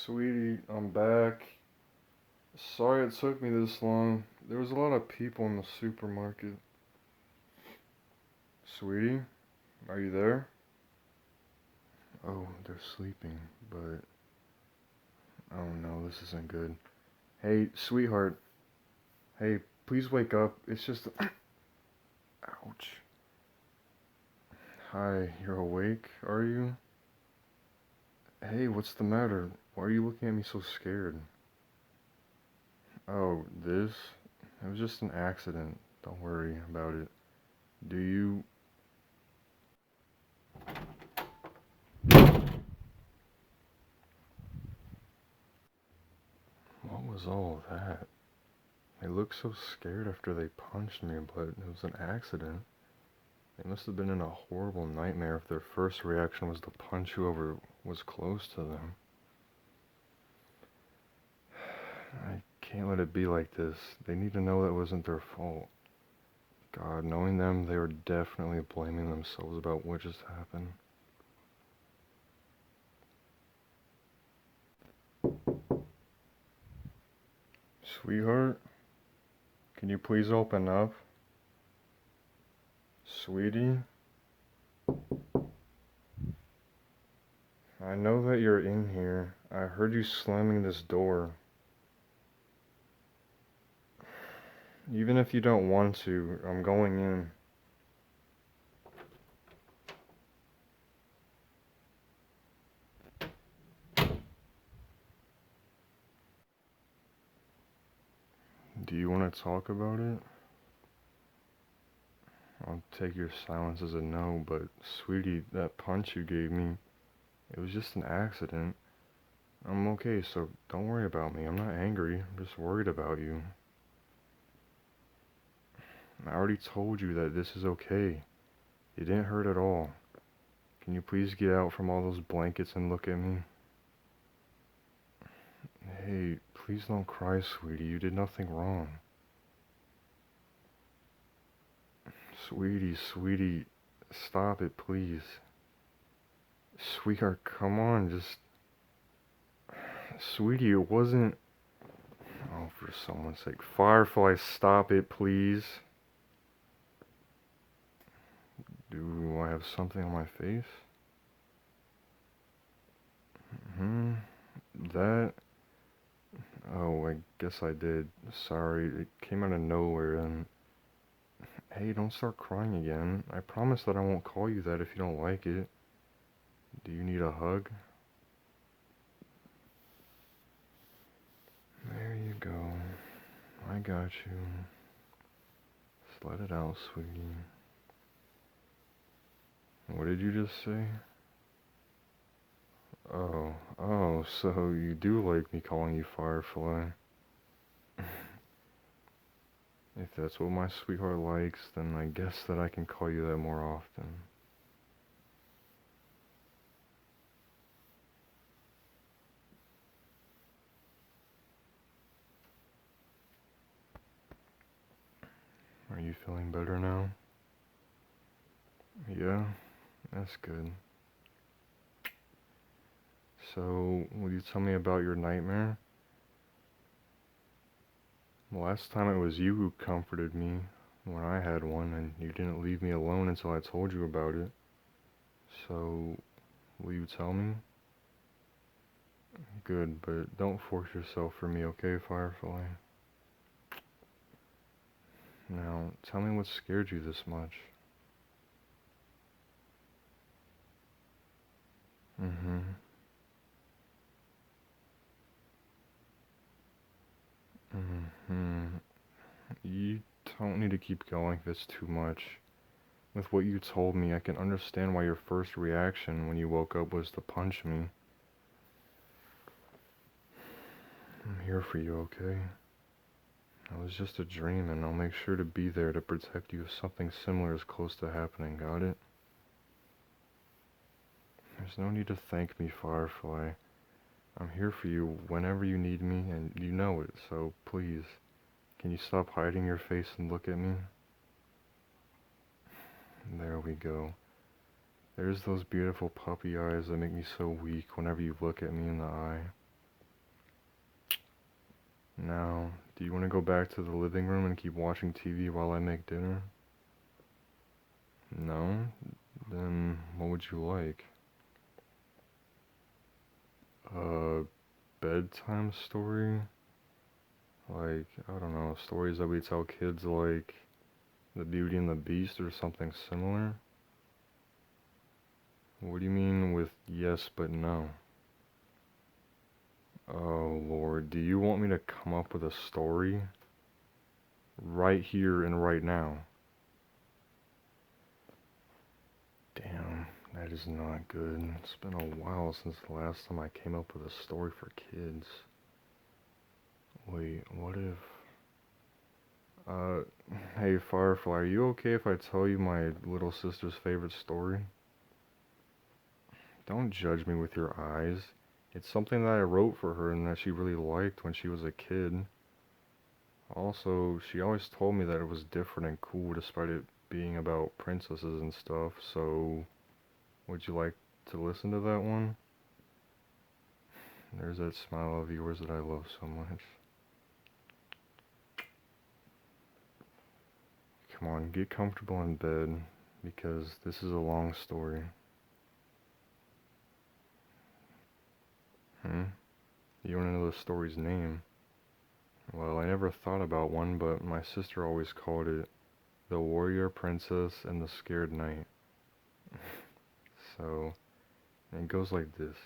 Sweetie, I'm back. Sorry it took me this long. There was a lot of people in the supermarket. Sweetie, are you there? Oh, they're sleeping, but oh no, this isn't good. Hey, sweetheart. Hey, please wake up. It's just. Ouch. Hi, you're awake, are you? Hey, what's the matter? Why are you looking at me so scared? Oh, this? It was just an accident. Don't worry about it. Do you. What was all of that? They looked so scared after they punched me, but it was an accident. They must have been in a horrible nightmare if their first reaction was to punch whoever was close to them. I can't let it be like this. They need to know that wasn't their fault. God, knowing them, they were definitely blaming themselves about what just happened. Sweetheart, can you please open up? Sweetie? I know that you're in here. I heard you slamming this door. Even if you don't want to, I'm going in. Do you want to talk about it? I'll take your silence as a no, but sweetie, that punch you gave me, it was just an accident. I'm okay, so don't worry about me. I'm not angry. I'm just worried about you. I already told you that this is okay. It didn't hurt at all. Can you please get out from all those blankets and look at me? Hey, please don't cry, sweetie. You did nothing wrong. Sweetie, stop it, please. Sweetheart, come on, just... Sweetie, it wasn't... Oh, for someone's sake. Firefly, stop it, please. Do I have something on my face? That... Oh, I guess I did. Sorry, it came out of nowhere and... Hey, don't start crying again. I promise that I won't call you that if you don't like it. Do you need a hug? There you go. I got you. Just let it out, sweetie. What did you just say? Oh, so you do like me calling you Firefly. If that's what my sweetheart likes, then I guess that I can call you that more often. Are you feeling better now? Yeah, that's good. So, will you tell me about your nightmare? Last time it was you who comforted me when I had one, and you didn't leave me alone until I told you about it. So, will you tell me? Good, but don't force yourself for me, okay, Firefly? Now, tell me what scared you this much. You don't need to keep going if it's too much. With what you told me, I can understand why your first reaction when you woke up was to punch me. I'm here for you, okay? It was just a dream, and I'll make sure to be there to protect you if something similar is close to happening, got it? There's no need to thank me, Firefly. I'm here for you whenever you need me, and you know it, so please, can you stop hiding your face and look at me? There we go. There's those beautiful puppy eyes that make me so weak whenever you look at me in the eye. Now, do you want to go back to the living room and keep watching TV while I make dinner? No? Then what would you like? A bedtime story? Like, I don't know, stories that we tell kids like The Beauty and the Beast or something similar? What do you mean with yes but no? Oh Lord, do you want me to come up with a story? Right here and right now? Damn, that is not good. It's been a while since the last time I came up with a story for kids. Wait, what if... Uh, hey Firefly, are you okay if I tell you my little sister's favorite story? Don't judge me with your eyes. It's something that I wrote for her and that she really liked when she was a kid. Also, she always told me that it was different and cool despite it being about princesses and stuff, so would you like to listen to that one? There's that smile of yours that I love so much. Come on, get comfortable in bed, because this is a long story. You wanna know the story's name? Well, I never thought about one, but my sister always called it The Warrior Princess and the Scared Knight. So, it goes like this.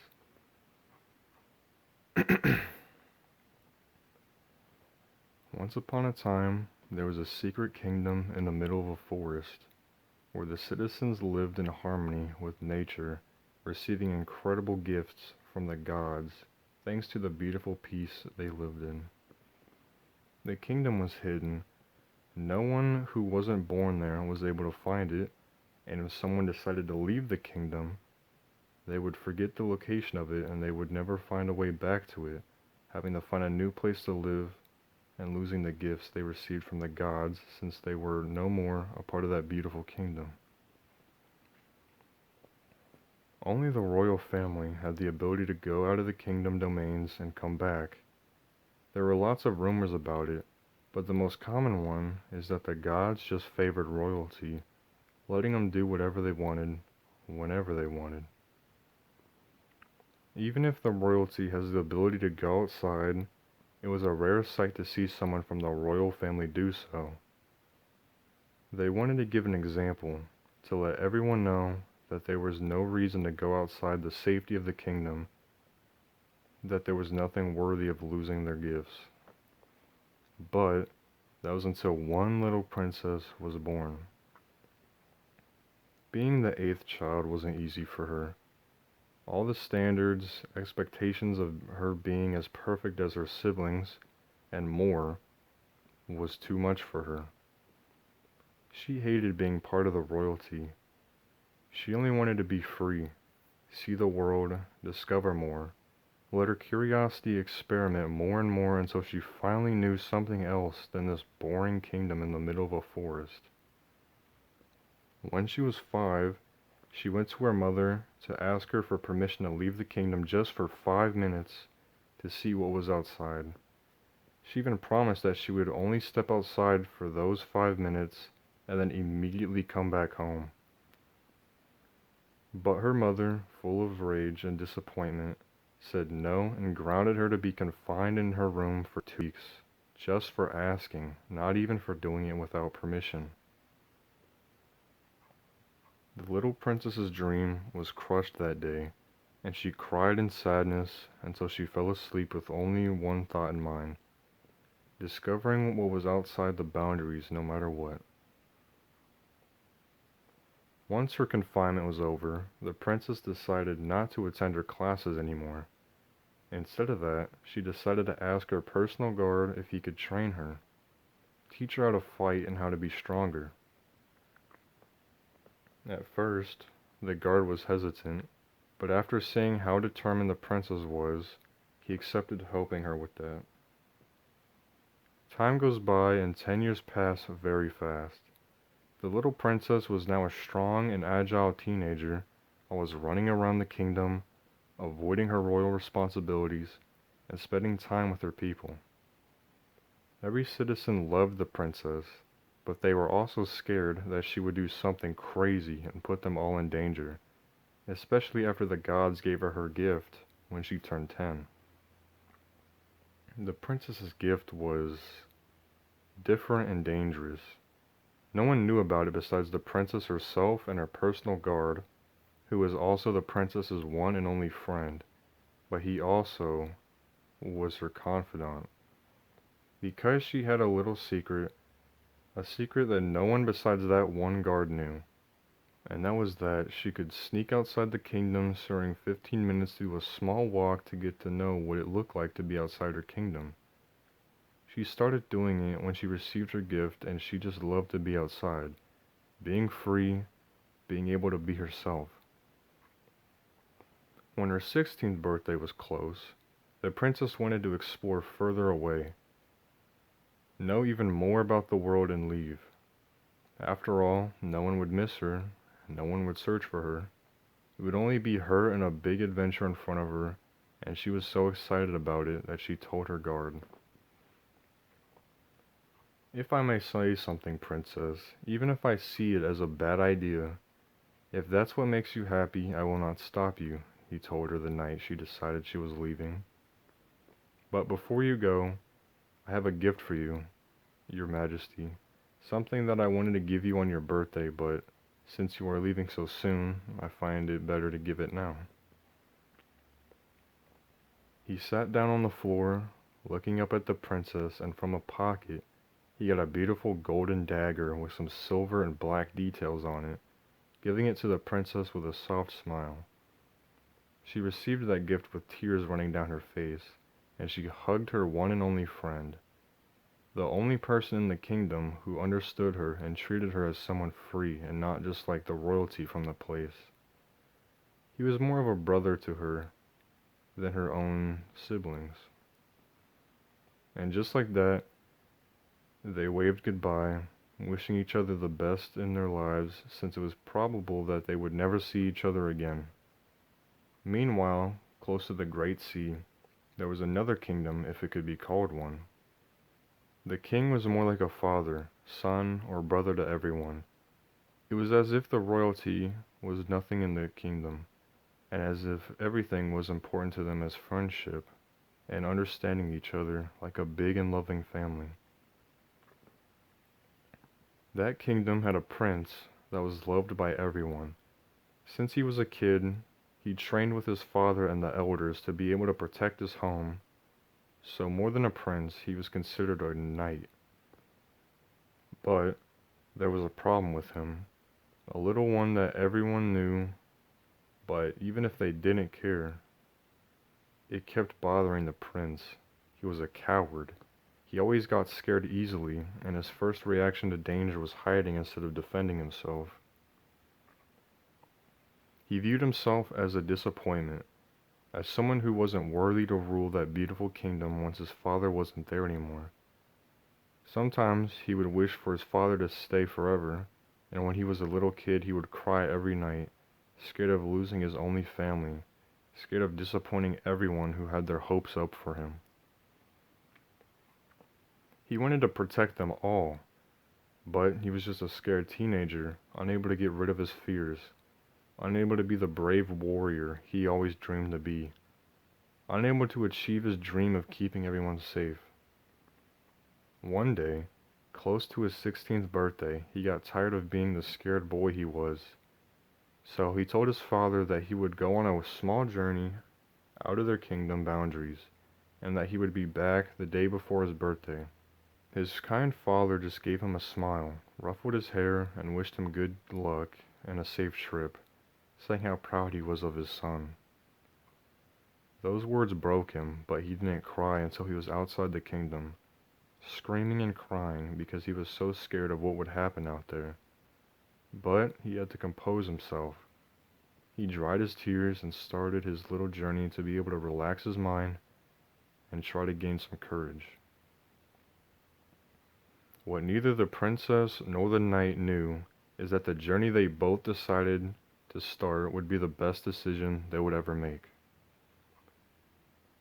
Once upon a time, there was a secret kingdom in the middle of a forest, where the citizens lived in harmony with nature, receiving incredible gifts from the gods, thanks to the beautiful peace they lived in. The kingdom was hidden. No one who wasn't born there was able to find it, and if someone decided to leave the kingdom, they would forget the location of it and they would never find a way back to it, having to find a new place to live and losing the gifts they received from the gods since they were no more a part of that beautiful kingdom. Only the royal family had the ability to go out of the kingdom domains and come back. There were lots of rumors about it, but the most common one is that the gods just favored royalty, letting them do whatever they wanted, whenever they wanted. Even if the royalty has the ability to go outside, it was a rare sight to see someone from the royal family do so. They wanted to give an example, to let everyone know that there was no reason to go outside the safety of the kingdom, that there was nothing worthy of losing their gifts. But that was until one little princess was born. Being the 8th child wasn't easy for her. All the standards, expectations of her being as perfect as her siblings, and more, was too much for her. She hated being part of the royalty. She only wanted to be free, see the world, discover more, let her curiosity experiment more and more until she finally knew something else than this boring kingdom in the middle of a forest. When she was 5, she went to her mother to ask her for permission to leave the kingdom just for 5 minutes to see what was outside. She even promised that she would only step outside for those 5 minutes and then immediately come back home. But her mother, full of rage and disappointment, said no and grounded her to be confined in her room for 2 weeks, just for asking, not even for doing it without permission. The little princess's dream was crushed that day, and she cried in sadness until she fell asleep with only one thought in mind: discovering what was outside the boundaries no matter what. Once her confinement was over, the princess decided not to attend her classes anymore. Instead of that, she decided to ask her personal guard if he could train her, teach her how to fight and how to be stronger. At first, the guard was hesitant, but after seeing how determined the princess was, he accepted helping her with that. Time goes by and 10 years pass very fast. The little princess was now a strong and agile teenager and was running around the kingdom, avoiding her royal responsibilities, and spending time with her people. Every citizen loved the princess, but they were also scared that she would do something crazy and put them all in danger, especially after the gods gave her her gift when she turned 10. The princess's gift was different and dangerous. No one knew about it besides the princess herself and her personal guard, who was also the princess's one and only friend, but he also was her confidant. Because she had a little secret, a secret that no one besides that one guard knew, and that was that she could sneak outside the kingdom during 15 minutes to do a small walk to get to know what it looked like to be outside her kingdom. She started doing it when she received her gift, and she just loved to be outside, being free, being able to be herself. When her 16th birthday was close, the princess wanted to explore further away, know even more about the world and leave. After all, no one would miss her, no one would search for her. It would only be her and a big adventure in front of her, and she was so excited about it that she told her guard. "If I may say something, princess, even if I see it as a bad idea, if that's what makes you happy, I will not stop you," he told her the night she decided she was leaving. "But before you go, I have a gift for you, your majesty, something that I wanted to give you on your birthday, but since you are leaving so soon, I find it better to give it now." He sat down on the floor, looking up at the princess, and from a pocket, he got a beautiful golden dagger with some silver and black details on it, giving it to the princess with a soft smile. She received that gift with tears running down her face, and she hugged her one and only friend, the only person in the kingdom who understood her and treated her as someone free and not just like the royalty from the place. He was more of a brother to her than her own siblings. And just like that, they waved goodbye, wishing each other the best in their lives, since it was probable that they would never see each other again. Meanwhile, close to the Great Sea, there was another kingdom, if it could be called one. The king was more like a father, son, or brother to everyone. It was as if the royalty was nothing in the kingdom, and as if everything was important to them as friendship and understanding each other like a big and loving family. That kingdom had a prince that was loved by everyone. Since he was a kid, he trained with his father and the elders to be able to protect his home, so more than a prince, he was considered a knight. But there was a problem with him, a little one that everyone knew, but even if they didn't care, it kept bothering the prince. He was a coward. He always got scared easily, and his first reaction to danger was hiding instead of defending himself. He viewed himself as a disappointment, as someone who wasn't worthy to rule that beautiful kingdom once his father wasn't there anymore. Sometimes he would wish for his father to stay forever, and when he was a little kid he would cry every night, scared of losing his only family, scared of disappointing everyone who had their hopes up for him. He wanted to protect them all, but he was just a scared teenager, unable to get rid of his fears, unable to be the brave warrior he always dreamed to be, unable to achieve his dream of keeping everyone safe. One day, close to his 16th birthday, he got tired of being the scared boy he was. So he told his father that he would go on a small journey out of their kingdom boundaries, and that he would be back the day before his birthday. His kind father just gave him a smile, ruffled his hair, and wished him good luck and a safe trip, saying how proud he was of his son. Those words broke him, but he didn't cry until he was outside the kingdom, screaming and crying because he was so scared of what would happen out there. But he had to compose himself. He dried his tears and started his little journey to be able to relax his mind and try to gain some courage. What neither the princess nor the knight knew is that the journey they both decided to start would be the best decision they would ever make.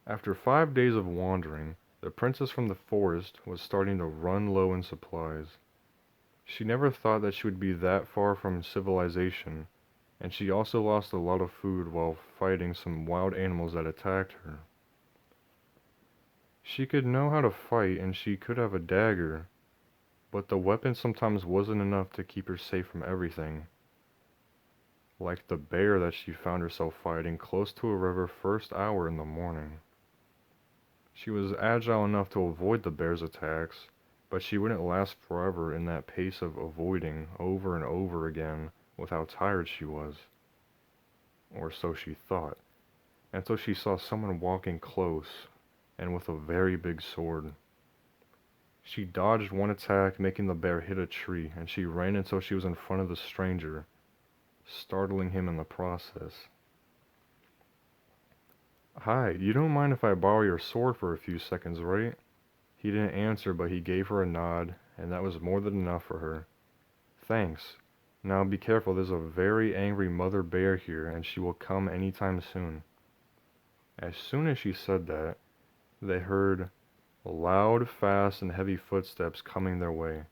After 5 days of wandering, The princess from the forest was starting to run low in supplies. She never thought that she would be that far from civilization, and she also lost a lot of food while fighting some wild animals that attacked her. She could know how to fight and she could have a dagger, but the weapon sometimes wasn't enough to keep her safe from everything. Like the bear that she found herself fighting close to a river first hour in the morning. She was agile enough to avoid the bear's attacks, but she wouldn't last forever in that pace of avoiding over and over again with how tired she was. Or so she thought, until she saw someone walking close and with a very big sword. She dodged one attack, making the bear hit a tree, and she ran until she was in front of the stranger, startling him in the process. "Hi, you don't mind if I borrow your sword for a few seconds, right?" He didn't answer, but he gave her a nod, and that was more than enough for her. "Thanks. Now be careful, there's a very angry mother bear here, and she will come any time soon." As soon as she said that, they heard loud, fast, and heavy footsteps coming their way.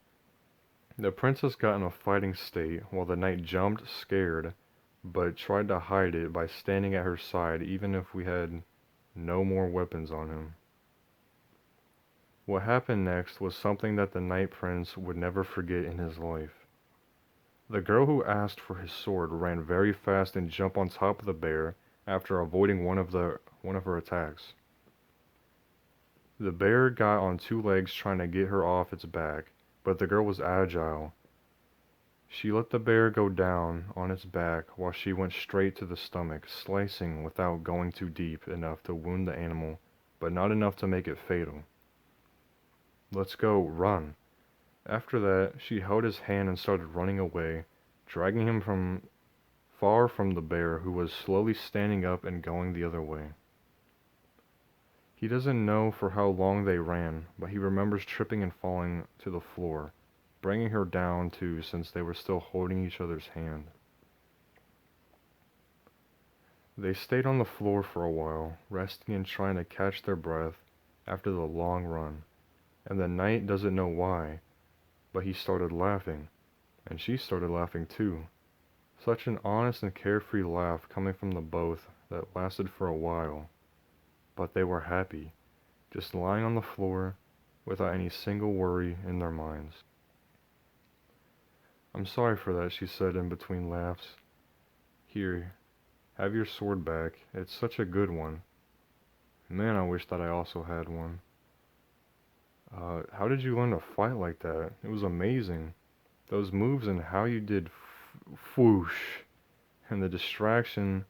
The princess got in a fighting state, while the knight jumped, scared, but tried to hide it by standing at her side even if we had no more weapons on him. What happened next was something that the Night Prince would never forget in his life. The girl who asked for his sword ran very fast and jumped on top of the bear after avoiding one of her attacks. The bear got on two legs trying to get her off its back, but the girl was agile. She let the bear go down on its back while she went straight to the stomach, slicing without going too deep enough to wound the animal, but not enough to make it fatal. "Let's go, run." After that, she held his hand and started running away, dragging him far from the bear, who was slowly standing up and going the other way. He doesn't know for how long they ran, but he remembers tripping and falling to the floor, bringing her down too since they were still holding each other's hand. They stayed on the floor for a while, resting and trying to catch their breath after the long run, and the knight doesn't know why, but he started laughing, and she started laughing too. Such an honest and carefree laugh coming from the both that lasted for a while. But they were happy, just lying on the floor without any single worry in their minds. "I'm sorry for that," she said in between laughs. "Here, have your sword back. It's such a good one. Man, I wish that I also had one." How did you learn to fight like that? It was amazing. Those moves and how you did whoosh, and the distraction,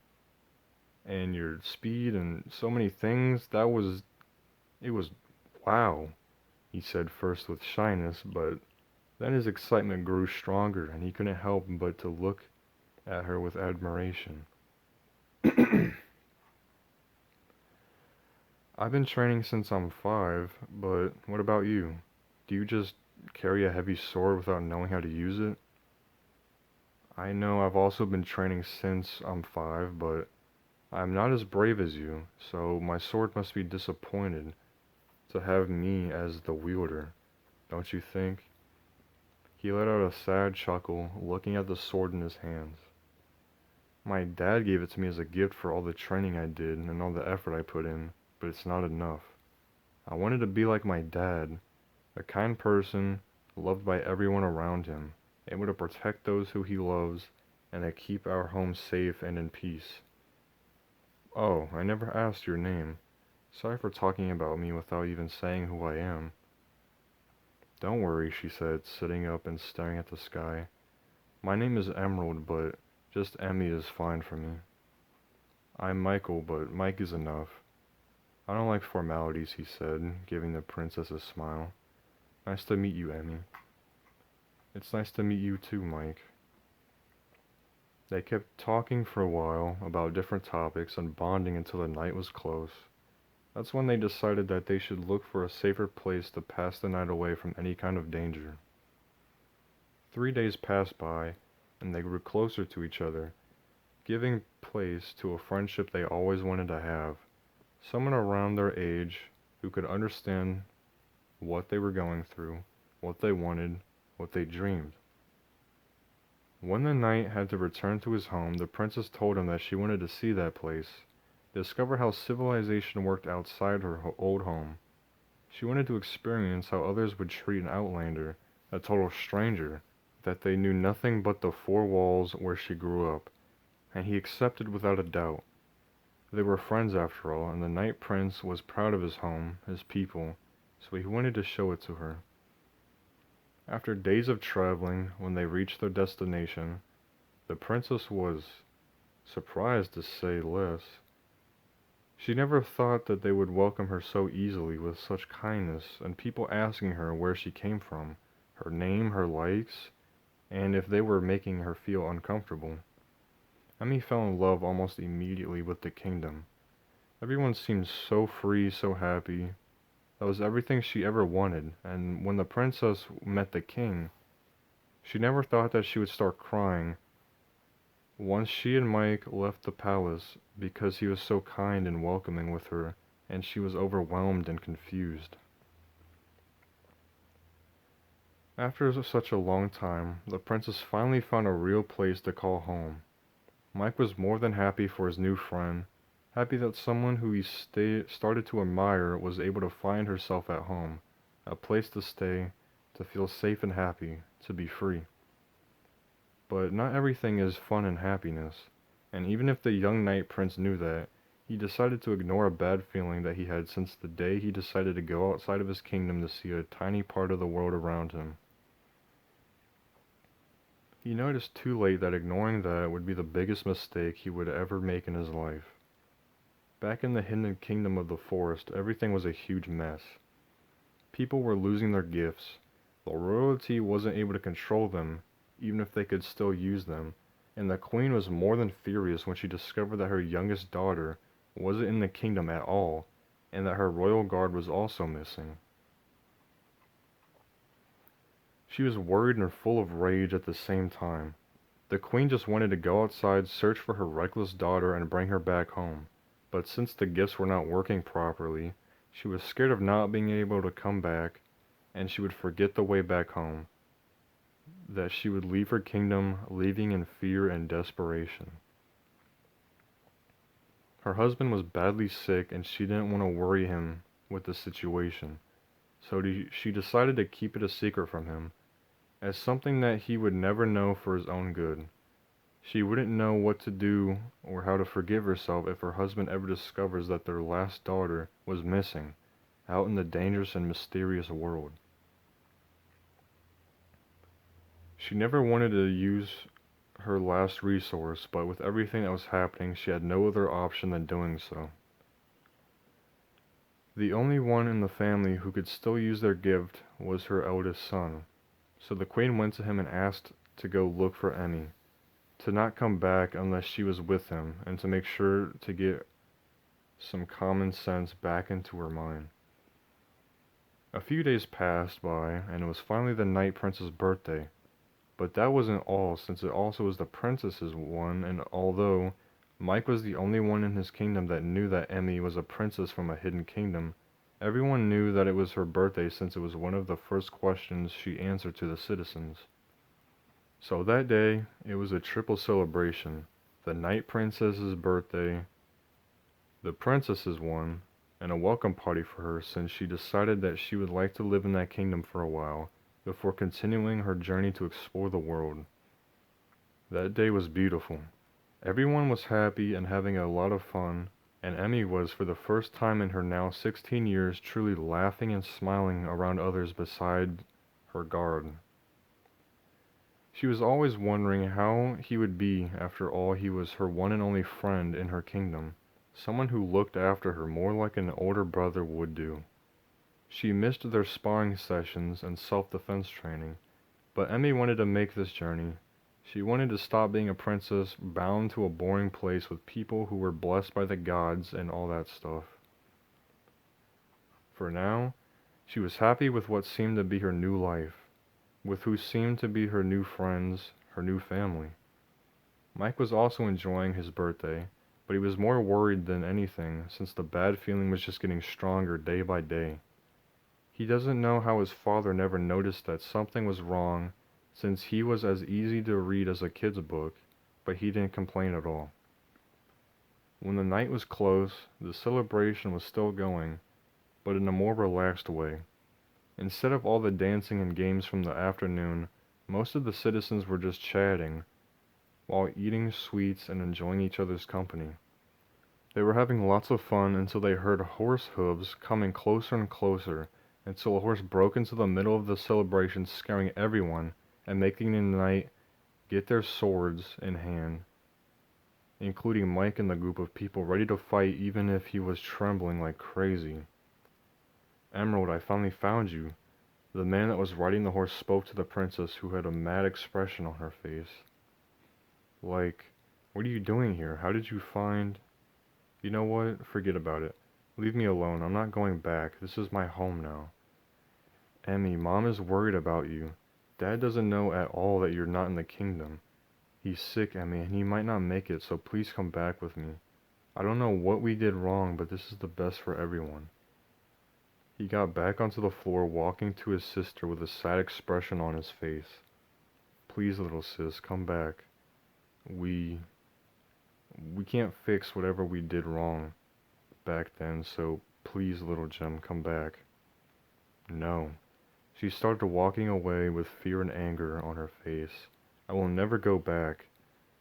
and your speed, and so many things. It was wow," he said first with shyness, but then his excitement grew stronger, and he couldn't help but to look at her with admiration. "I've been training since I'm 5, but what about you? Do you just carry a heavy sword without knowing how to use it?" "I know I've also been training since I'm 5, but I'm not as brave as you, so my sword must be disappointed to have me as the wielder, don't you think?" He let out a sad chuckle, looking at the sword in his hands. "My dad gave it to me as a gift for all the training I did and all the effort I put in, but it's not enough. I wanted to be like my dad, a kind person, loved by everyone around him, able to protect those who he loves, and to keep our home safe and in peace. Oh, I never asked your name. Sorry for talking about me without even saying who I am." "Don't worry," she said, sitting up and staring at the sky. "My name is Emerald, but just Emmy is fine for me." "I'm Michael, but Mike is enough." "I don't like formalities," he said, giving the princess a smile. "Nice to meet you, Emmy." "It's nice to meet you too, Mike." They kept talking for a while about different topics and bonding until the night was close. That's when they decided that they should look for a safer place to pass the night away from any kind of danger. 3 days passed by, and they grew closer to each other, giving place to a friendship they always wanted to have. Someone around their age who could understand what they were going through, what they wanted, what they dreamed. When the knight had to return to his home, the princess told him that she wanted to see that place, discover how civilization worked outside her old home. She wanted to experience how others would treat an outlander, a total stranger, that they knew nothing but the four walls where she grew up, and he accepted without a doubt. They were friends after all, and the Night Prince was proud of his home, his people, so he wanted to show it to her. After days of traveling, when they reached their destination, the princess was surprised to say less. She never thought that they would welcome her so easily with such kindness, and people asking her where she came from, her name, her likes, and if they were making her feel uncomfortable. Emmy fell in love almost immediately with the kingdom. Everyone seemed so free, so happy. That was everything she ever wanted, and when the princess met the king, she never thought that she would start crying once she and Mike left the palace because he was so kind and welcoming with her, and she was overwhelmed and confused. After such a long time, the princess finally found a real place to call home. Mike was more than happy for his new friend, happy that someone who he started to admire was able to find herself at home, a place to stay, to feel safe and happy, to be free. But not everything is fun and happiness, and even if the young Night Prince knew that, he decided to ignore a bad feeling that he had since the day he decided to go outside of his kingdom to see a tiny part of the world around him. He noticed too late that ignoring that would be the biggest mistake he would ever make in his life. Back in the hidden kingdom of the forest, everything was a huge mess. People were losing their gifts. The royalty wasn't able to control them, even if they could still use them, and the queen was more than furious when she discovered that her youngest daughter wasn't in the kingdom at all, and that her royal guard was also missing. She was worried and full of rage at the same time. The queen just wanted to go outside, search for her reckless daughter, and bring her back home, but since the gifts were not working properly, she was scared of not being able to come back, and she would forget the way back home, that she would leave her kingdom, leaving in fear and desperation. Her husband was badly sick and she didn't want to worry him with the situation, so she decided to keep it a secret from him, as something that he would never know for his own good. She wouldn't know what to do or how to forgive herself if her husband ever discovers that their last daughter was missing, out in the dangerous and mysterious world. She never wanted to use her last resource, but with everything that was happening, she had no other option than doing so. The only one in the family who could still use their gift was her eldest son, so the queen went to him and asked to go look for Emmy, to not come back unless she was with him, and to make sure to get some common sense back into her mind. A few days passed by, and it was finally the Night Prince's birthday. But that wasn't all, since it also was the princess's one, and although Mike was the only one in his kingdom that knew that Emmy was a princess from a hidden kingdom, everyone knew that it was her birthday since it was one of the first questions she answered to the citizens. So that day, it was a triple celebration: the Night Princess's birthday, the princess's one, and a welcome party for her since she decided that she would like to live in that kingdom for a while, before continuing her journey to explore the world. That day was beautiful. Everyone was happy and having a lot of fun, and Emmy was, for the first time in her now 16 years, truly laughing and smiling around others beside her guard. She was always wondering how he would be. After all, he was her one and only friend in her kingdom, someone who looked after her more like an older brother would do. She missed their sparring sessions and self-defense training, but Emmy wanted to make this journey. She wanted to stop being a princess bound to a boring place with people who were blessed by the gods and all that stuff. For now, she was happy with what seemed to be her new life, with who seemed to be her new friends, her new family. Mike was also enjoying his birthday, but he was more worried than anything since the bad feeling was just getting stronger day by day. He doesn't know how his father never noticed that something was wrong since he was as easy to read as a kid's book, but he didn't complain at all. When the night was close, the celebration was still going, but in a more relaxed way. Instead of all the dancing and games from the afternoon, most of the citizens were just chatting while eating sweets and enjoying each other's company. They were having lots of fun until they heard horse hooves coming closer and closer until a horse broke into the middle of the celebration, scaring everyone and making the knight get their swords in hand, including Mike and the group of people ready to fight even if he was trembling like crazy. "Emerald, I finally found you." The man that was riding the horse spoke to the princess, who had a mad expression on her face. Like, "What are you doing here? How did you find—" "You know what? Forget about it. Leave me alone. I'm not going back. This is my home now." "Emmy, Mom is worried about you. Dad doesn't know at all that you're not in the kingdom. He's sick, Emmy, and he might not make it, so please come back with me. I don't know what we did wrong, but this is the best for everyone." He got back onto the floor, walking to his sister with a sad expression on his face. "Please, little sis, come back. We can't fix whatever we did wrong back then, so please, little gem, come back." "No." She started walking away with fear and anger on her face. "I will never go back.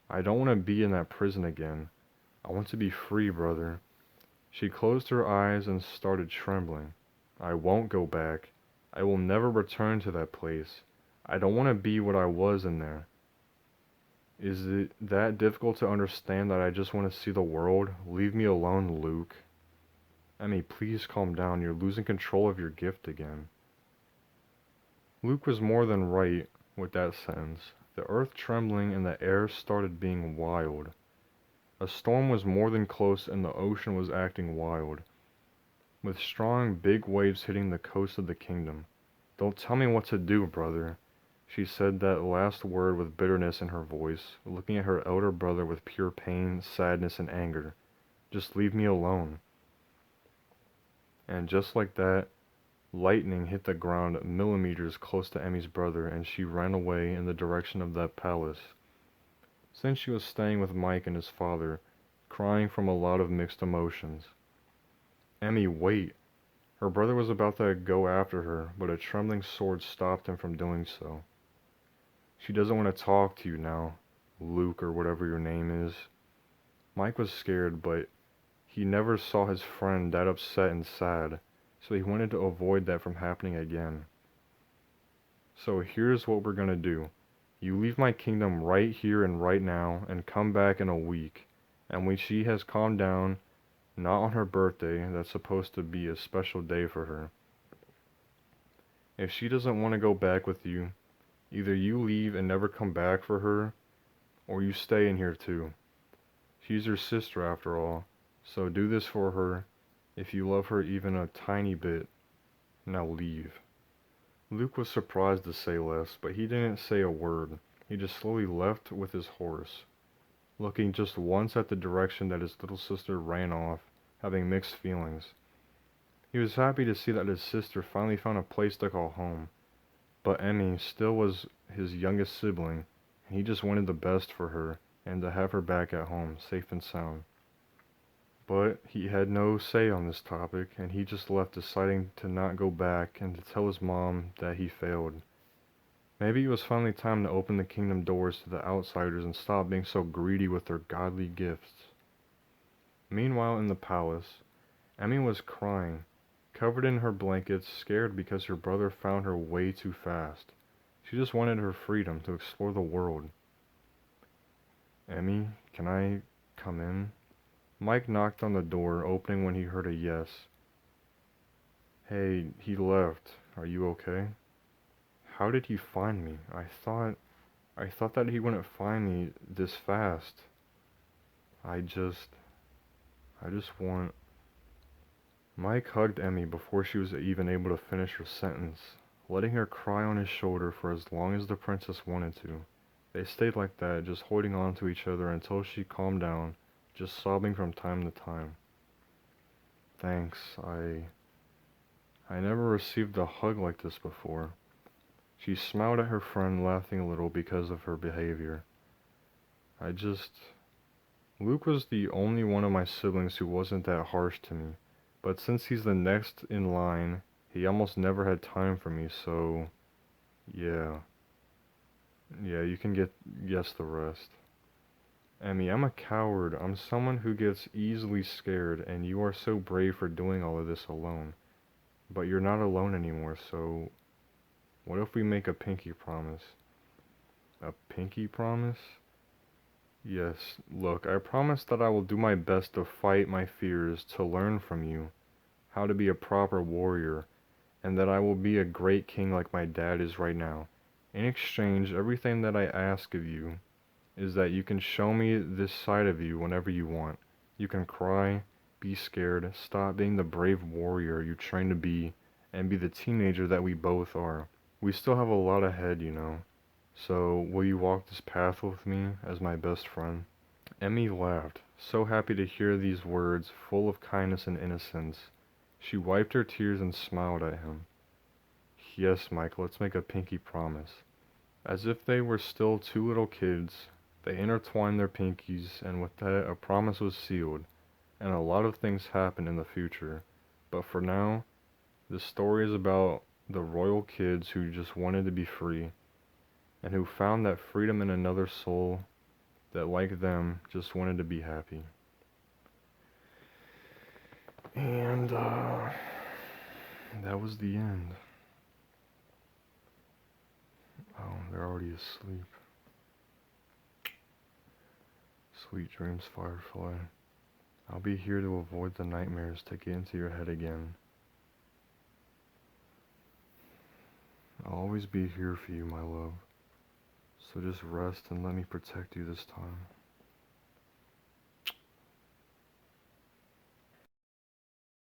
I don't want to be in that prison again. I want to be free, brother." She closed her eyes and started trembling. "I won't go back. I will never return to that place. I don't want to be what I was in there. Is it that difficult to understand that I just want to see the world? Leave me alone, Luke." "Emmy, please calm down. You're losing control of your gift again." Luke was more than right with that sentence. The earth trembling and the air started being wild. A storm was more than close and the ocean was acting wild, with strong, big waves hitting the coast of the kingdom. "Don't tell me what to do, brother." She said that last word with bitterness in her voice, looking at her elder brother with pure pain, sadness, and anger. "Just leave me alone." And just like that, lightning hit the ground millimeters close to Emmy's brother, and she ran away in the direction of that palace. Since she was staying with Mike and his father, crying from a lot of mixed emotions. "Emmy, wait." Her brother was about to go after her, but a trembling sword stopped him from doing so. "She doesn't want to talk to you now, Luke, or whatever your name is." Mike was scared, but he never saw his friend that upset and sad, so he wanted to avoid that from happening again. "So here's what we're gonna do. You leave my kingdom right here and right now, and come back in a week, and when she has calmed down, not on her birthday, that's supposed to be a special day for her. If she doesn't want to go back with you, either you leave and never come back for her, or you stay in here too. She's your sister after all, so do this for her if you love her even a tiny bit. Now leave." Luke was surprised to say less, but he didn't say a word. He just slowly left with his horse, looking just once at the direction that his little sister ran off, having mixed feelings. He was happy to see that his sister finally found a place to call home, but Emmy still was his youngest sibling, and he just wanted the best for her and to have her back at home, safe and sound. But he had no say on this topic, and he just left, deciding to not go back and to tell his mom that he failed. Maybe it was finally time to open the kingdom doors to the outsiders and stop being so greedy with their godly gifts. Meanwhile, in the palace, Emmy was crying, covered in her blankets, scared because her brother found her way too fast. She just wanted her freedom to explore the world. "Emmy, can I come in?" Mike knocked on the door, opening when he heard a yes. "Hey, he left. Are you okay?" "How did he find me? I thought that he wouldn't find me this fast. I just want—" Mike hugged Emmy before she was even able to finish her sentence, letting her cry on his shoulder for as long as the princess wanted to. They stayed like that, just holding on to each other until she calmed down, just sobbing from time to time. Thanks, I never received a hug like this before. She smiled at her friend, laughing a little because of her behavior. Luke was the only one of my siblings who wasn't that harsh to me, but since he's the next in line, he almost never had time for me, so yeah. Yeah, you can guess the rest. Emmy, I'm a coward. I'm someone who gets easily scared, and you are so brave for doing all of this alone. But you're not alone anymore, so what if we make a pinky promise? A pinky promise? Yes, look, I promise that I will do my best to fight my fears, to learn from you how to be a proper warrior, and that I will be a great king like my dad is right now. In exchange, everything that I ask of you is that you can show me this side of you whenever you want. You can cry, be scared, stop being the brave warrior you train to be, and be the teenager that we both are. We still have a lot ahead, you know. So, will you walk this path with me as my best friend? Emmy laughed, so happy to hear these words full of kindness and innocence. She wiped her tears and smiled at him. Yes, Mike, let's make a pinky promise. As if they were still two little kids, they intertwined their pinkies, and with that, a promise was sealed, and a lot of things happened in the future. But for now, the story is about the royal kids who just wanted to be free, and who found that freedom in another soul that, like them, just wanted to be happy. And, that was the end. Oh, they're already asleep. Sweet dreams, Firefly. I'll be here to avoid the nightmares to get into your head again. I'll always be here for you, my love. So just rest and let me protect you this time.